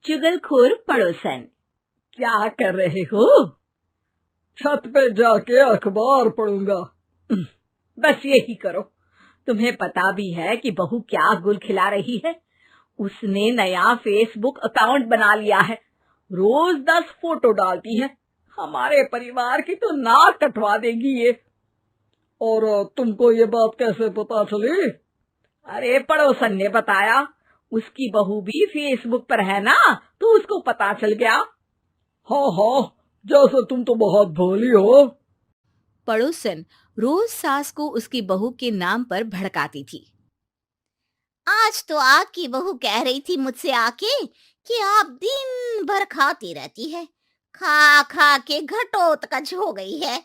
चुगलखोर पड़ोसन। क्या कर रहे हो? छत पे जाके अखबार पढ़ूंगा। बस यही करो। तुम्हें पता भी है कि बहू क्या गुल खिला रही है? उसने नया फेसबुक अकाउंट बना लिया है। रोज 10 फोटो डालती है। हमारे परिवार की तो नाक कटवा देगी ये। और तुमको ये बात कैसे पता चली? अरे पड़ोसन ने बताया। उसकी बहू भी फेसबुक पर है ना, तो उसको पता चल गया। हाँ हाँ, जैसे तुम तो बहुत भोली हो। पड़ोसन रोज सास को उसकी बहू के नाम पर भड़काती थी। आज तो आपकी बहू कह रही थी मुझसे आके कि आप दिन भर खाती रहती है, खा खा के घटोत्कच हो गई है।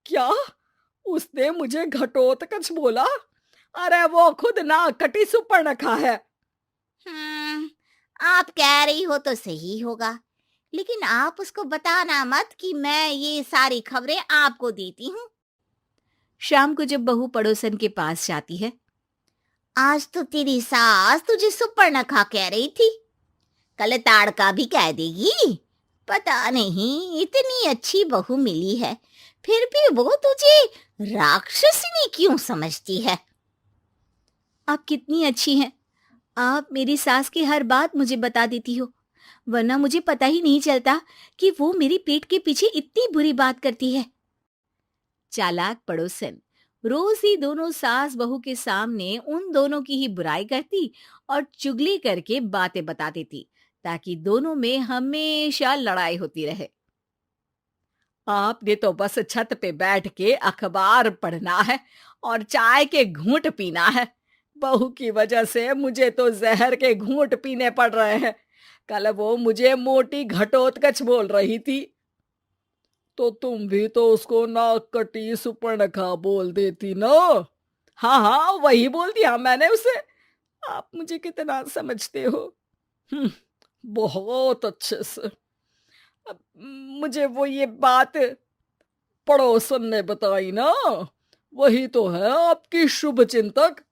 क्या? उसने मुझे घटोत्कच बोला? अरे वो खुद ना कटी सुपर्णखा है। आप कह रही हो तो सही होगा, लेकिन आप उसको बताना मत कि मैं ये सारी खबरें आपको देती हूँ। शाम को जब बहू पड़ोसन के पास जाती है, आज तो तेरी सास तुझे सुपर्णखा कह रही थी, कल ताड़का भी कह देगी। पता नहीं इतनी अच्छी बहू मिली है, फिर भी वो तुझे राक्षसनी क्यों समझती है? आप कितनी अच्छी हैं। आप मेरी सास की हर बात मुझे बता देती हो, वरना मुझे पता ही नहीं चलता कि वो मेरी पीठ के पीछे इतनी बुरी बात करती है। चालाक पड़ोसन रोज ही दोनों सास बहू के सामने उन दोनों की ही बुराई करती और चुगली करके बातें बता देती, ताकि दोनों में हमेशा लड़ाई होती रहे। आपने तो बस छत पे बैठ के अखबार पढ़ना है और चाय के घूंट पीना है। बहू की वजह से मुझे तो जहर के घूंट पीने पड़ रहे हैं। कल वो मुझे मोटी घटोत्कच बोल रही थी। तो तुम भी तो उसको नाक कटी सुपर्णखा बोल देती ना। हाँ हाँ, वही बोल दिया मैंने उसे। आप मुझे कितना समझते हो। बहुत अच्छे से। अब मुझे वो ये बात पड़ोसन ने बताई ना, वही तो है आपकी शुभ चिंतक।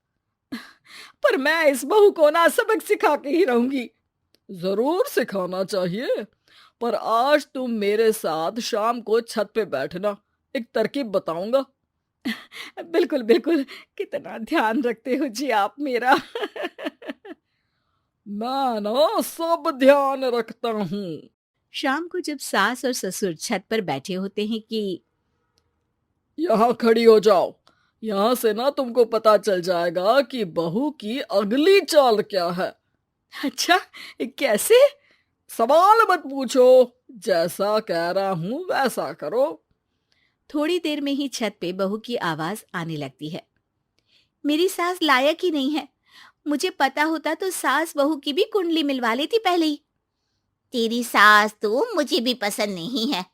पर मैं इस बहू को ना सबक सिखा के ही रहूंगी। जरूर सिखाना चाहिए, पर आज तुम मेरे साथ शाम को छत पे बैठना, एक तरकीब बताऊंगा। बिल्कुल बिल्कुल, कितना ध्यान रखते हो जी आप मेरा। मैं ना सब ध्यान रखता हूँ। शाम को जब सास और ससुर छत पर बैठे होते हैं कि यहाँ खड़ी हो जाओ, यहाँ से ना तुमको पता चल जाएगा कि बहू की अगली चाल क्या है। अच्छा, कैसे? सवाल मत पूछो, जैसा कह रहा हूं वैसा करो। थोड़ी देर में ही छत पे बहू की आवाज आने लगती है। मेरी सास लायक ही नहीं है। मुझे पता होता तो सास बहू की भी कुंडली मिलवा लेती पहले ही। तेरी सास तो मुझे भी पसंद नहीं है।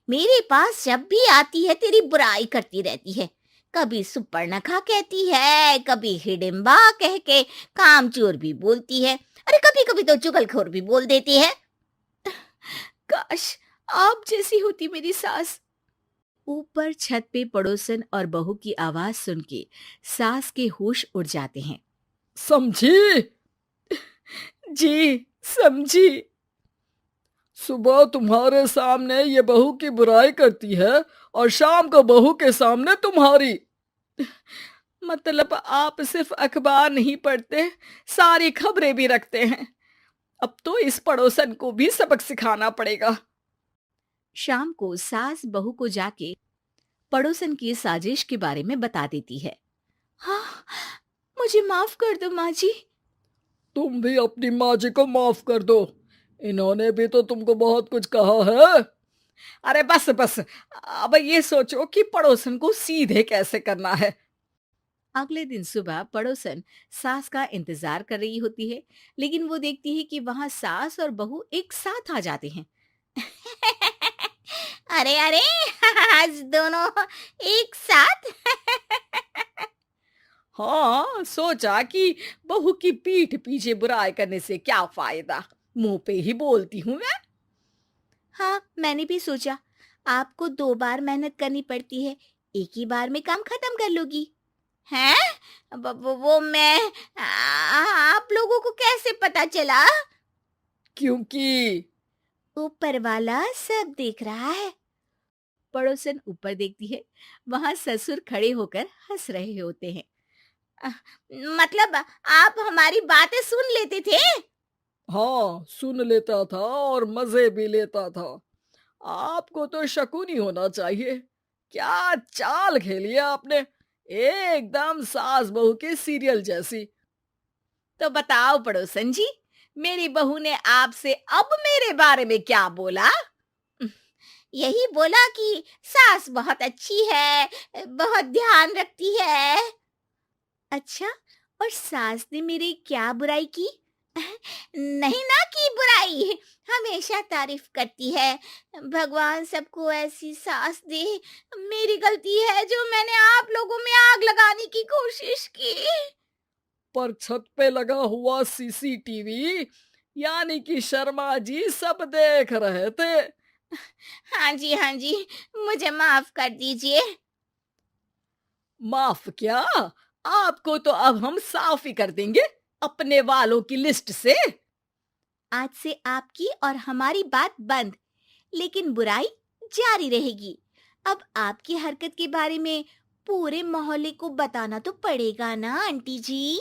मेरे पास जब भी आती है तेरी बुराई करती रहती है। कभी सुपर्णखा कहती है, कभी हिडिंबा कह के कामचोर भी बोलती है, अरे कभी कभी तो चुगलखोर भी बोल देती है। काश आप जैसी होती मेरी सास। ऊपर छत पे पड़ोसन और बहू की आवाज सुन के सास के होश उड़ जाते हैं। समझी? जी समझी। सुबह तुम्हारे सामने ये बहू की बुराई करती है और शाम को बहू के सामने तुम्हारी। मतलब आप सिर्फ अखबार नहीं पढ़ते, सारी खबरें भी रखते हैं। अब तो इस पड़ोसन को भी सबक सिखाना पड़ेगा। शाम को सास बहू को जाके पड़ोसन की साजिश के बारे में बता देती है। हाँ, मुझे माफ कर दो माँ जी। तुम भी अपनी माँ जी को माफ कर दो, इन्होंने भी तो तुमको बहुत कुछ कहा है। अरे बस बस, अब ये सोचो कि पड़ोसन को सीधे कैसे करना है। अगले दिन सुबह पड़ोसन सास का इंतजार कर रही होती है, लेकिन वो देखती है कि वहां सास और बहू एक साथ आ जाते हैं। अरे अरे, आज दोनों एक साथ। हाँ, सोचा कि बहू की पीठ पीछे बुराई करने से क्या फायदा, मुंह पे ही बोलती हूँ मैं। हाँ, मैंने भी सोचा आपको 2 बार मेहनत करनी पड़ती है, एक ही बार में काम खत्म कर लोगी। हैं? वो मैं आप लोगों को कैसे पता चला? क्योंकि ऊपर वाला सब देख रहा है। पड़ोसन ऊपर देखती है, वहां ससुर खड़े होकर हंस रहे होते हैं। मतलब आप हमारी बातें सुन लेते थे? हाँ, सुन लेता था और मजे भी लेता था। आपको तो शकुनी होना चाहिए। क्या चाल खेली है आपने, एकदम सास बहू के सीरियल जैसी। तो बताओ पड़ोसन जी, मेरी बहू ने आपसे अब मेरे बारे में क्या बोला? यही बोला कि सास बहुत अच्छी है, बहुत ध्यान रखती है। अच्छा, और सास ने मेरी क्या बुराई की? नहीं ना की बुराई, हमेशा तारीफ करती है। भगवान सबको ऐसी सास दे। मेरी गलती है जो मैंने आप लोगों में आग लगाने की कोशिश की। पर छत पे लगा हुआ सीसीटीवी, यानी कि शर्मा जी सब देख रहे थे। हाँ जी, मुझे माफ कर दीजिए। माफ क्या, आपको तो अब हम साफ ही कर देंगे अपने वालों की लिस्ट से। आज से आपकी और हमारी बात बंद, लेकिन बुराई जारी रहेगी। अब आपकी हरकत के बारे में पूरे मोहल्ले को बताना तो पड़ेगा ना आंटी जी।